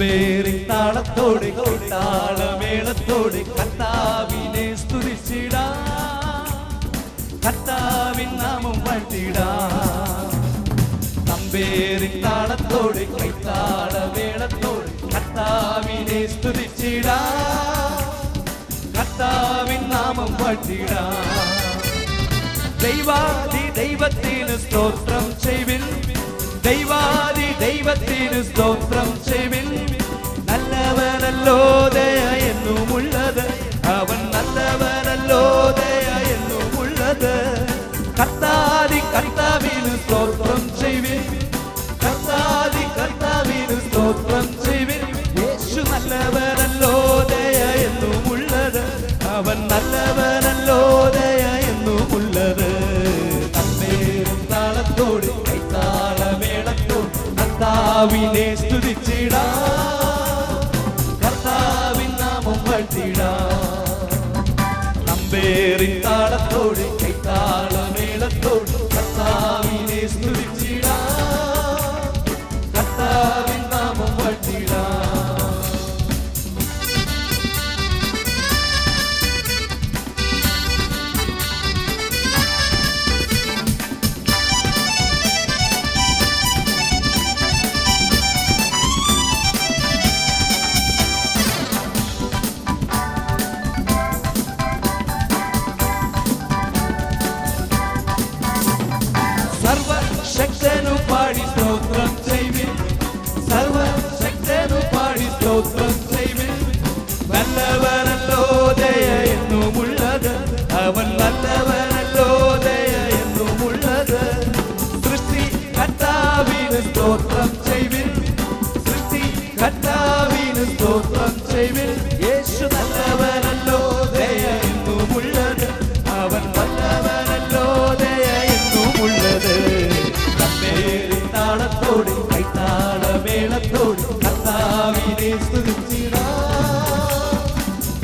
തമ്പേറി താളത്തോടെ താളമേളത്തോടെ കർത്താവിനെ സ്തുതിച്ചിടാം, കർത്താവിൻ നാമം വാഴ്ത്തിടാം. തമ്പേറി താളത്തോടെ താളമേളത്തോടെ കർത്താവിനെ സ്തുതിച്ചിടാം, കർത്താവിൻ നാമം വാഴ്ത്തിടാം. ദൈവാദി ദൈവത്തിന് സ്തോത്രം ചെയ്വിൻ, ദൈവാദി ദൈവത്തിന് സ്തോത്രം ചെയ്വിൻ. നല്ലവനല്ലോ ദയ എന്നുമുള്ളത്, അവൻ നല്ലവനല്ലോ ദയ എന്നുമുള്ളത്. കർത്താദി കർത്താവിന് സ്തോത്രം ചെയ്വിൻ, കർത്താദി കർത്താവിന് സ്തോത്രം ചെയ്വിൻ. യേശു നല്ലവനല്ലോ ദയ എന്നുമുള്ളത്, അവൻ നല്ലവനല്ലോ ദയ എന്നുമുള്ളത്. തമ്പേറും താളത്തോട് താളമേളത്തോട് കർത്താവിനെ സ്തുതിച്ചിടാം, കർത്താവിൻ നാമം വാഴ്ത്തിടാം. തമ്പേറിൻ താളത്തോട് താളമേളത്തോട് കർത്താവിനെ സ്തുതിച്ചിടാം, കർത്താവിൻ നാമം വാഴ്ത്തിടാം. സർവശക്തനു പാടി സ്തോത്രം ചെയ്വിൻ, സർവശക്തനു പാടി സ്തോത്രം ചെയ്വിൻ. നല്ലവനല്ലോ ദയ എന്നുമുള്ളത്, അവൻ നല്ലവനല്ലോ ദയ എന്നുമുള്ളത്. സൃഷ്ടി കർത്താവിന് സ്തോത്രം ചെയ്വിൻ, സൃഷ്ടി കർത്താവിന് സ്തോത്രം ചെയ്വിൻ. യേശു നല്ലവനല്ലോ ദയ എന്നുമുള്ളത്, അവൻ നല്ലവനല്ലോ ദയ എന്നുമുള്ളത്. തമ്പേറിൻ താളത്തോടെ താളമേളത്തോടെ കർത്താവിനെ സ്തുതിച്ചിടാം,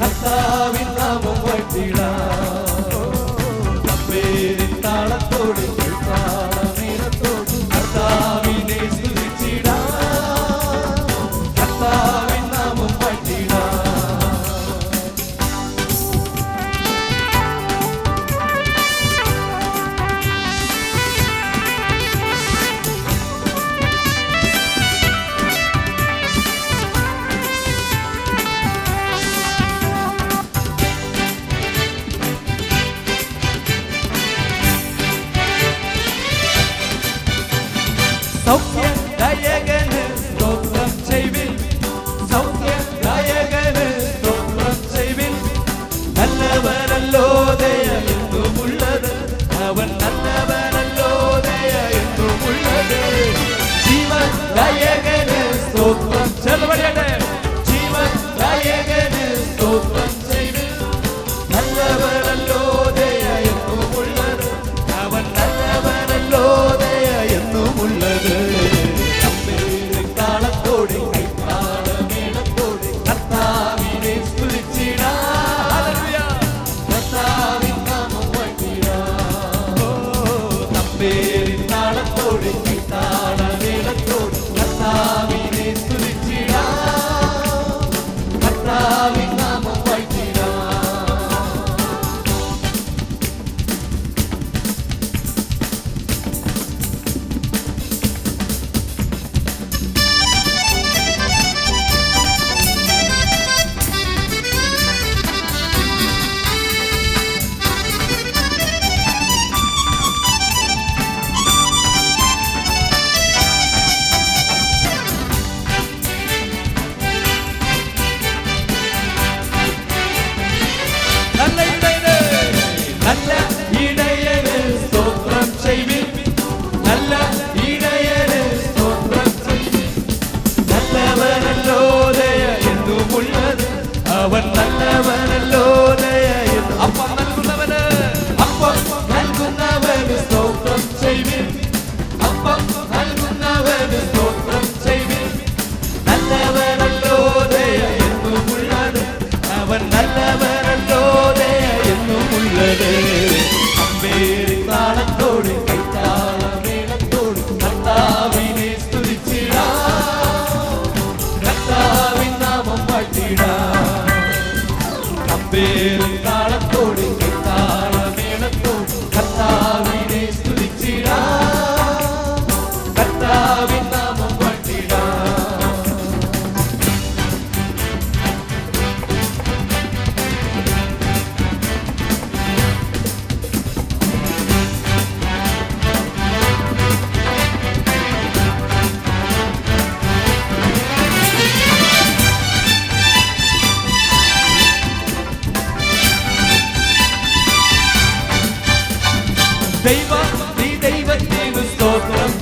കർത്താവിൻ നാമം വാഴ്ത്തിടാം. തമ്പേറിൻ താളത്തോടെ താളമേളത്തോടെ കർത്താവിനെ സ്തുതിച്ചിടാം, കർത്താവിൻ നാമം വാഴ്ത്തിടാം. സൗഖ്യദായകന് സ്തോത്രം ചെയ്വിൻ, സൗഖ്യദായകന് സ്തോത്രം ചെയ്വിൻ. നല്ലവനല്ലോ ദയ എന്നുമുള്ളത്, അവൻ നല്ലവനല്ലോ ദയ എന്നുമുള്ളത്. ജീവദായകന് സ്തോത്രം ചെലവഴിയട്ടെ, ജീവദായകന് സ്തോത്രം ചെയ്വിൻ. നല്ലവനല്ലോ ദയ എന്നുമുള്ളത്, അവൻ നല്ലവനല്ലോ ദയ എന്നുമുള്ളത്.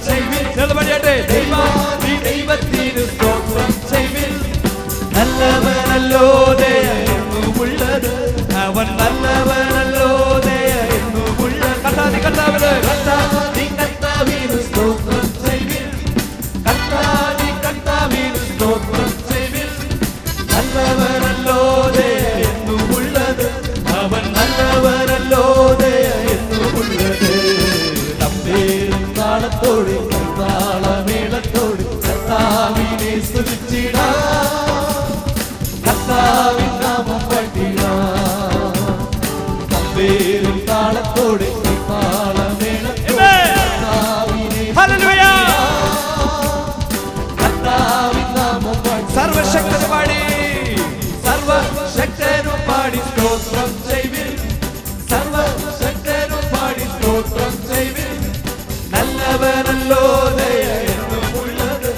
ചെയ്യുവിൻ. ദൈവാദി ദൈവത്തിന് സ്തോത്രം ചെയ്യുവിൻ. നല്ലവനല്ലോ ദയ എന്നുമുള്ളത്, അവൻ നല്ലവനല്ലോ ദയ എന്നുമുള്ളത്. കർത്താവി കർത്താവിന് സ്തോത്രം ചെയ്യുവിൻ. കർത്താവി കർത്താവിന് സ്തോത്രം ചെയ്യുവിൻ. നല്ലവനല്ലോ ദയ എന്നുമുള്ളത്, അവൻ നല്ലവനല്ലോ ദയ എന്നുമുള്ളത്. തമ്പേരും താളത്തോടെ താളമേളത്തോടെ കർത്താവിനെ സ്തുതിച്ചിടാം, കർത്താവിൻ നാമം പാടിടാം. തമ്പേരും താളത്തോടെ താളമേളത്തോടെ കർത്താവിനെ കർത്താവിൻ നാമം പാടി. സർവശക്തനും പാടി, സർവശക്തനും പാടി സ്തോത്രം ചെയ്യുവിൻ. സർവശക്തനും പാടി സ്തോത്രം ചെയ്യുവിൻ. നല്ലവനല്ലോ ദയ എന്നുമുള്ളത്,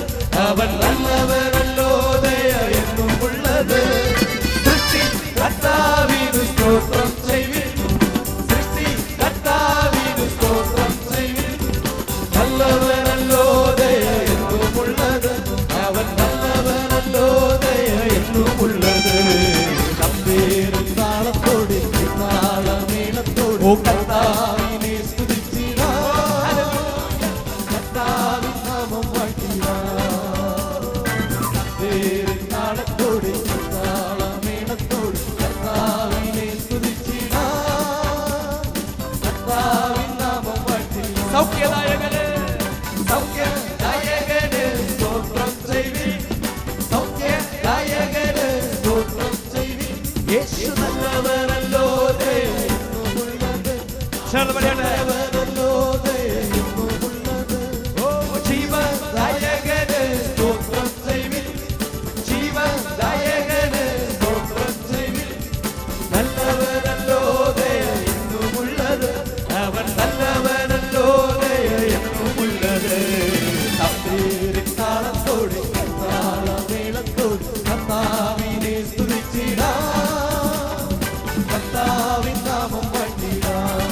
അവൻ നല്ലവനല്ലോ ദയ എന്നുമുള്ളത്. സൃഷ്ടി കർത്താവിനു സ്തോത്രം ചെയ്യുവിൻ. സൃഷ്ടി കർത്താവിനു സ്തോത്രം ചെയ്യുവിൻ. നല്ലവനല്ലോ ദയ എന്നുമുള്ളത്, അവൻ നല്ലവനല്ലോ ദയ എന്നുമുള്ളത്. തമ്പേരും താളത്തോടെ താളമേളത്തോടെ ഓ കർത്താവിനെ സ്തുതിച്ചിടാം, കർത്താവിൻ നാമം പാടിടാം. തമ്പേരും താളത്തോടെ താളമേളത്തോടെ കർത്താവിനെ സ്തുതിച്ചിടാം, കർത്താവിൻ നാമം പാടിടാം. സൗഖ്യദായകന് സൗഖ്യദായകന് സ്തോത്രം ചെയ്യുവിൻ. സൗഖ്യദായകന് സ്തോത്രം ചെയ്യുവിൻ. യേശു നല്ലവനല്ലോ ദയ എന്നുമുള്ളത്, നല്ലവനല്ലോ ദയ എന്നുമുള്ളത്. ഓ ജീവദായകന് സ്തോത്രം ചെയ്യുവിൻ. ജീവദായകന് സ്തോത്രം ചെയ്യുവിൻ. നല്ലവനല്ലോ ദയ എന്നുമുള്ളത്, അവൻ നല്ലവനല്ലോ ദയ എന്നുമുള്ളത്. തമ്പേരിൻ താളത്തോടെ താളമേളത്തോടെ കർത്താവിനെ സ്തുതിച്ചിടാം, കർത്താവിൻ നാമം പാടിടാം.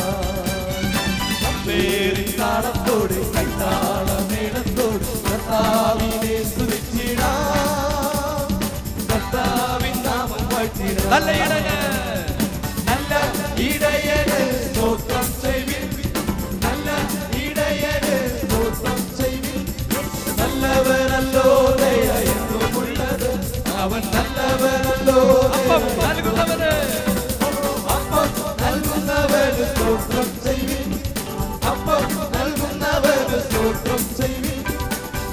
തമ്പേരിൻ താളത്തോടെ താളമേളത്തോടെ കർത്താവിനെ സ്തുതിച്ചിടാം, കർത്താവിൻ നാമം പാടിടാം. നല്ല ഇടയന്, നല്ല ഇടയന് സ്തോത്രം ചെയ്യുവിൻ. നല്ല ഇടയന് സ്തോത്രം ചെയ്യുവിൻ. നല്ലവനല്ലോ ദയ എന്നുമുള്ളത്, അവൻ നല്ലവനല്ലോ അപ്പം നൽകുന്നവന് സ്തോത്രം ചെയ്യുവിൻ. അപ്പം നൽകുന്നവന് സ്തോത്രം ചെയ്യുവിൻ.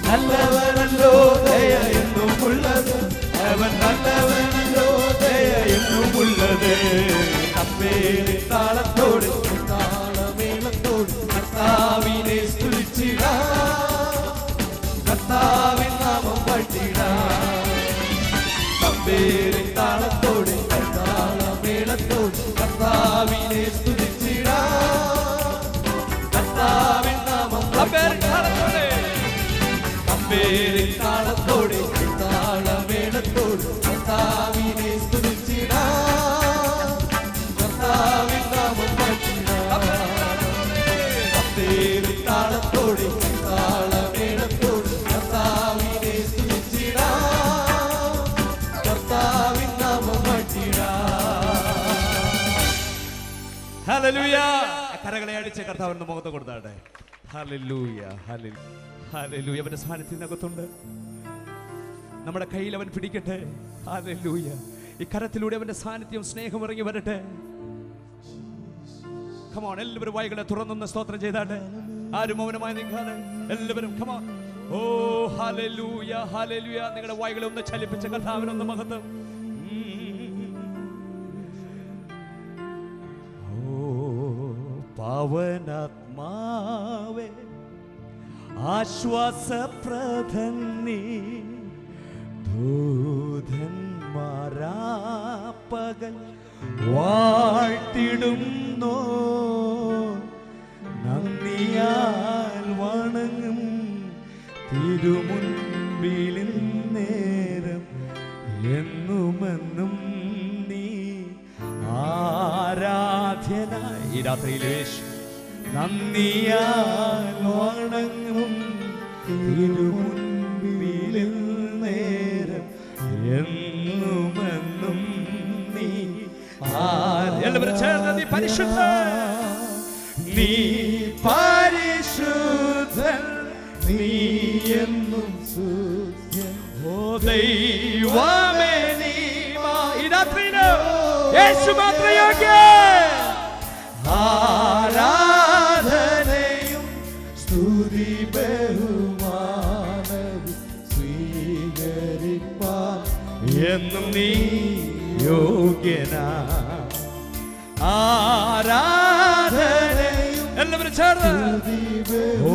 നല്ലവനല്ലോ ദയ എന്നുമുള്ളത്, അവൻ നല്ലവനല്ലോ ദയ എന്നുമുള്ളത്. തമ്പേരിൻ താളത്തോടെ താളമേളത്തോടെ കർത്താവിനെ സ്തുതിച്ചിടാം, കർത്താവിൻ നാമം പാടിടാം. തമ്പേരിൻ താളത്തോടെ താളമേളത്തോടെ കർത്താവിനെ സ്തുതിച്ചിടാം, കർത്താവിൻ നാമം പാടിടാം. തമ്പേരിൻ താളത്തോടെ താളമേളത്തോടെ കർത്താവിനെ സ്തുതിച്ചിടാം, കർത്താവിൻ നാമം പാടിടാം. തമ്പേരിൻ താളത്തോടെ താളമേളത്തോടെ കർത്താവിനെ സ്തുതിച്ചിടാം, കർത്താവിൻ നാമം പാടിടാം. ഹല്ലേലൂയ. കരകളെ അടിച്ച് കർത്താവിന്റെ മുഖത്ത് കൊടുത്താട്ടെ. Hallelujah, hallelujah. അവന്റെ സാന്നിധ്യത്തിനകത്തുണ്ട്. നമ്മുടെ കയ്യിൽ അവൻ പിടിക്കട്ടെ. ഹല്ലേലൂയ. ഈ കരത്തിലൂടെ അവന്റെ സാന്നിധ്യം സ്നേഹം ഇറങ്ങി വരട്ടെ. Come on, എല്ലാവരും വായികളെ തുറന്നൊന്ന് സ്തോത്രം ചെയ്താട്ടെ. ആരും മൗനമായി നിൽക്കാതെ എല്ലാവരും come on. ഓ ഹല്ലേലൂയ, ഹല്ലേലൂയ. നിങ്ങളുടെ വായികളെ ഒന്ന് ചലിപ്പിച്ച കർത്താവിനൊന്ന് മഹത്വം. ഓ പാവനാത്മാവേ ആശ്വാസപ്രദനീ ദൂതന്മാരാപ്പകൽ വാഴ്ത്തിടുന്നോ നന്ദിയാൽ വണങ്ങും തിരുമുൻപിൽ നേരം എന്നുമെന്നും നീ ആരാധ്യനായി. ഈ രാത്രിയിൽ നന്ദിയാൽ വണങ്ങും തിരുമുൻപിൽ നേരം എന്നുമെന്നും നീ എല്ലാവരും ചേർന്ന് നീ പരിശുദ്ധ, നീ പരിശുദ്ധൻ, നീ എന്നും സൂര്യൻ. ഓ ദൈവമേ നീ ഈ രാത്രിയില് യേശു മാത്രം യോഗ്യൻ. ആരാധനയും സ്തുതി ബഹുമാനവും സ്വീകരിപ്പാൻ എന്നും നീ യോഗ്യനാ. ആരാധനയും എല്ലാവരും ചേർന്ന് ഓ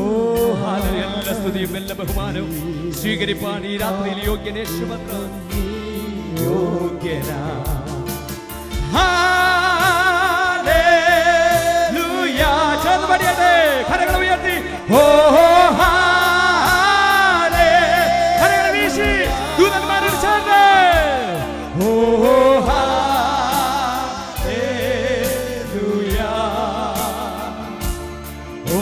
ഹല്ലേലൂയ, എല്ലാ സ്തുതിയും എല്ലാ ബഹുമാനവും സ്വീകരിപ്പാൻ ഈ രാത്രിയിൽ യോഗ്യൻ യേശു മാത്രം യോഗ്യനാ. ഹല്ലേലൂയ, ചേർന്ന് പാടിയാട്ടെ, കരങ്ങൾ ഉയർത്തി ഓ ഹല്ലേലൂയ, കരങ്ങൾ വീശി ദൂതന്മാരോട് ചേർന്ന് ഓ ഹല്ലേലൂയ, ഓ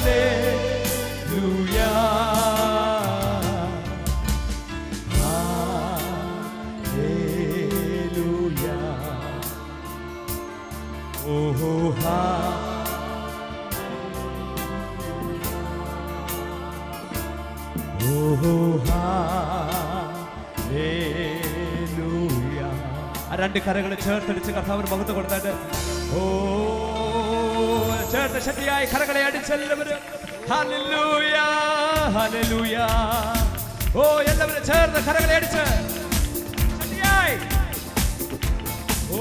ഹല്ലേലൂയ, ഹല്ലേലൂയ, ഓ ഹല്ലേലൂയ. രണ്ട് കരകൾ ചേർത്തടിച്ച് കർത്താവിന് മഹത്വം കൊടുത്തായിട്ട് ഓ ചേർത്ത് ശക്തിയായി കരകളെ അടിച്ചെല്ലാവരും ഹല്ലേലൂയ, ഹല്ലേലൂയ. ഓ എല്ലാവരും ചേർന്ന് കരകളെ അടിച്ച് ശക്തിയായി ഓ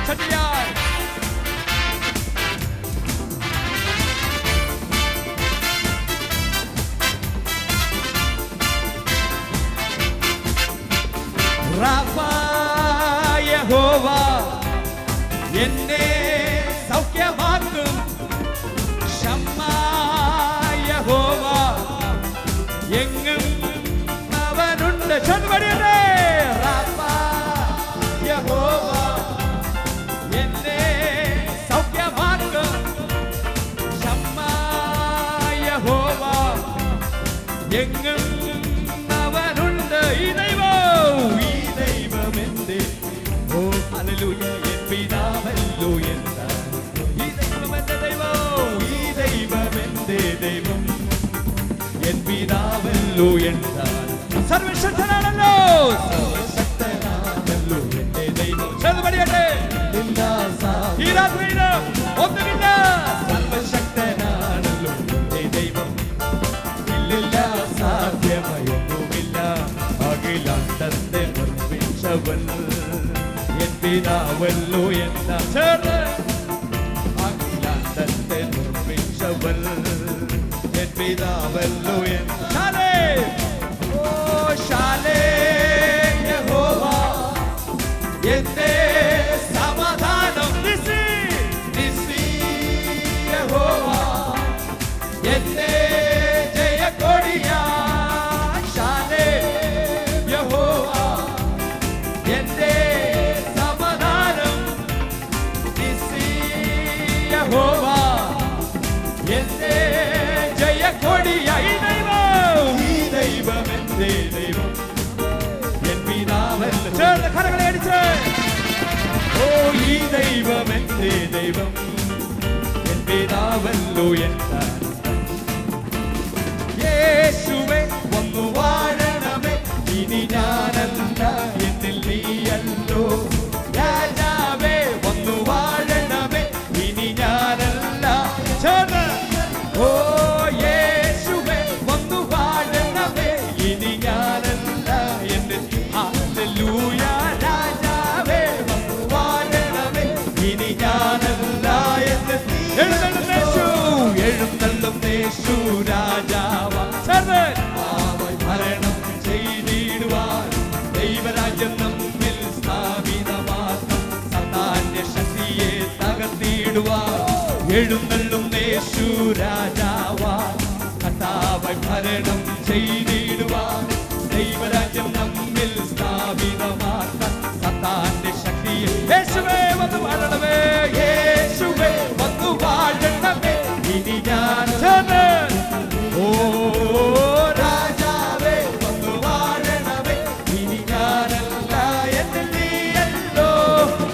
ശക്തിയായി യഹോവ എന്നെ സൗഖ്യമാക്കും, ഷമ്മാ യഹോവ എങ്ങും അവനുണ്ട്. ചെറുപടിയല്ലേ യഹോവ എന്നെ സൗഖ്യമാക്കും, ഷമ്മാ യഹോവ എങ്ങും അവനുണ്ട്. ഈ ദൈവം എന്റെ ഓ ഹല്ലേലൂയ, എൻ പിതാവല്ലോ എന്താ ഈ ദൈവം എന്റെ ദൈവം, ഈ ദൈവം എന്റെ ദൈവം, എൻ പിതാവല്ലോ എന്താ സർവശക്തനാണല്ലോ, സർവശക്തനാണല്ലോ എന്റെ ദൈവം. ചേർന്ന് പാടിയാട്ടെ, ഈ രാത്രിയില് ഒന്നുമില്ല, സർവശക്തനാണല്ലോ എന്റെ ദൈവം, ഇല്ലില്ല സാധ്യമയൊന്നുമില്ല, അഖിലാണ്ടത്തെ നിർമ്മിച്ചവൻ എൻ പിതാവല്ലോ എന്താ. ചേർന്ന് അഖിലാണ്ടത്തെ നിർമ്മിച്ചവൻ എൻ പിതാവല്ലോ എന്താ. ഓ ശാലേ യഹോവ എന്റെ സമാധാനം, നിസി യഹോവ എന്റെ ജയക്കൊടിയാ. ശാലേ യഹോവ എന്റെ സമാധാനം, നിസി യഹോവ എന്റെ ജയക്കൊടിയാ. ഈ ദൈവം എന്റെ ദൈവം, എൻ പിതാവല്ലോ. ചേർന്ന് കരകളെ അടിച്ച് ഓ ഈ ദൈവം എന്റെ ദൈവം, എൻ പിതാവല്ലോ എന്താ. യേശുവേ വന്നു വാഴണമേ, ഇനി ഞാനല്ല എന്നിൽ നീയല്ലോ. രാജാവേ വന്നു വാഴണമേ, ഇനി ഞാനല്ല. ചേർന്ന് ഓ യേശുവേ വന്നു വാഴണമേ, ഇനി ഞാനല്ല എന്നിൽ. ഹല്ലേലൂയ, രാജാവേ വന്നു വാഴണമേ, ഇനി ഞാനല്ല എന്നിൽ. എഴുന്നള്ളും യേശു രാജാവ, ഭരണം ചെയ്തിടുവാൻ ദൈവരാജ്യം നമ്മിൽ സ്ഥാപിതമാക്കും, സതാന്റെ ശക്തിയെ തകർത്തിടുവാൻ. എഴുന്നള്ളും യേശു രാജാവ, കർത്താവായി ഭരണം ചെയ്തിടുവാൻ ദൈവരാജ്യം നമ്മിൽ സ്ഥാപിതമാക്കാൻ, സതാന്റെ ശക്തിയെ യേശുവേ വന്നു വാഴണമേ, യേശുവേ വന്നു വാഴണമേ, ഇനി ഞാൻ ഓ രാജാവേ വന്നു വാഴണമേ, ഇനി ഞാനല്ല എന്നിൽ നീയല്ലോ,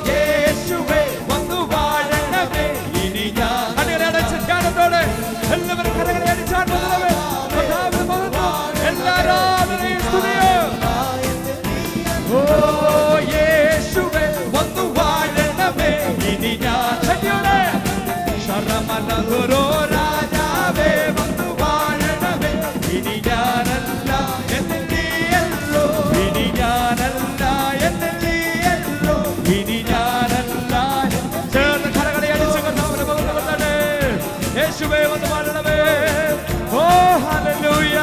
യേശുവേ വന്നു വാഴണമേ, ഇനി ഞാൻ. അങ്ങനെ അടച്ച ധ്യാനത്തോടെ എല്ലാവരും കരകളെ അടിച്ചാടുന്നവേ, എല്ലാവരും സ്തുതിയും. ഓ യേശുവേ വന്നു വാഴണമേ, ഇനി ഞാൻ ശരമനഗുരോ രാജാവേ വന്നു വാഴണമേ, ഇനി ഞാനല്ല എന്നിൽ നീയല്ലോ, ഇനി ഞാനല്ല എന്നിൽ നീയല്ലോ, ഇനി ഞാനല്ല. ചേർന്ന് കരകളെ അടിച്ച് കർത്താവിനെ മഹത്വപ്പെടുത്തട്ടെ. യേശുവേ വന്നു വാഴണമേ. ഓ ഹല്ലേലൂയ.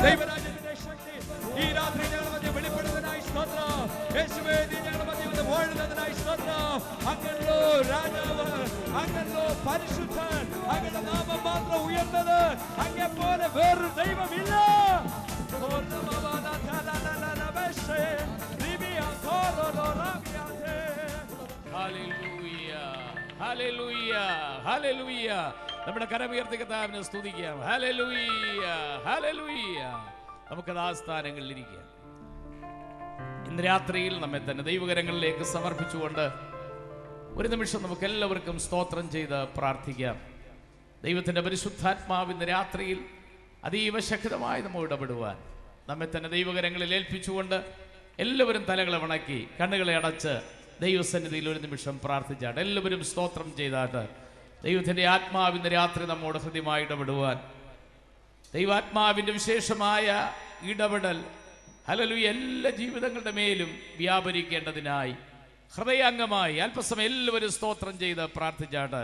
ദൈവരാജ്യത്തിന്റെ ശക്തി ഈ രാത്രി ഞങ്ങളുടെ മധ്യ വെളിപ്പെടുന്നതിനായി സ്തോത്രം. യേശുവേ നീ ഞങ്ങളുടെ മധ്യ വന്ന് വാഴുന്നതിനായി സ്തോത്രം. അങ്ങല്ലോ രാജാവ്, അങ്ങല്ലോ പരിശുദ്ധൻ, അങ്ങയുടെ നാമം മാത്രം ഉയർന്നത്, അങ്ങെ പോലെ വേറൊരു ദൈവമില്ല. Hallelujah, hallelujah. നമ്മുടെ കരമുയർത്തി കർത്താവിനെ സ്തുതിക്കാം. Hallelujah, hallelujah. നമുക്കത് ആ സ്ഥാനങ്ങളിൽ ഇരിക്കാം. ഇന്ന് രാത്രിയിൽ നമ്മെ തന്നെ ദൈവകരങ്ങളിലേക്ക് സമർപ്പിച്ചുകൊണ്ട് ഒരു നിമിഷം നമുക്ക് എല്ലാവർക്കും സ്തോത്രം ചെയ്ത് പ്രാർത്ഥിക്കാം. ദൈവത്തിൻ്റെ പരിശുദ്ധാത്മാവ് ഇന്ന് രാത്രിയിൽ അതീവ ശക്തമായി നമ്മോട് ഇടപെടുവാൻ നമ്മെ തന്നെ ദൈവകരങ്ങളിൽ ഏൽപ്പിച്ചുകൊണ്ട് എല്ലാവരും തലകളെ വണക്കി കണ്ണുകളെ അടച്ച് ദൈവസന്നിധിയിൽ ഒരു നിമിഷം പ്രാർത്ഥിച്ചാട്ട് എല്ലാവരും സ്തോത്രം ചെയ്താട്ട് ദൈവത്തിൻ്റെ ആത്മാവിൻ്റെ രാത്രി നമ്മോട് ഹൃദ്യമായി ഇടപെടുവാൻ, ദൈവാത്മാവിൻ്റെ വിശേഷമായ ഇടപെടൽ ഹല്ലേലൂയ എല്ലാ ജീവിതങ്ങളുടെ മേലും വ്യാപരിക്കേണ്ടതിനായി ഹൃദയാംഗമായി അല്പസമയം എല്ലാവരും സ്തോത്രം ചെയ്ത് പ്രാർത്ഥിച്ചാട്ട്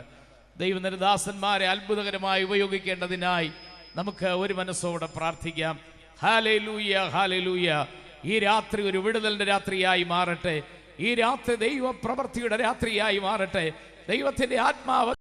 ദൈവനിർദാസന്മാരെ അത്ഭുതകരമായി ഉപയോഗിക്കേണ്ടതിനായി നമുക്ക് ഒരു മനസ്സോടെ പ്രാർത്ഥിക്കാം. Hallelujah, hallelujah. ഈ രാത്രി ഒരു വിടുതലിൻ്റെ രാത്രിയായി മാറട്ടെ. ഈ രാത്രി ദൈവ പ്രവൃത്തിയുടെ രാത്രിയായി മാറട്ടെ. ദൈവത്തിൻ്റെ ആത്മാവ്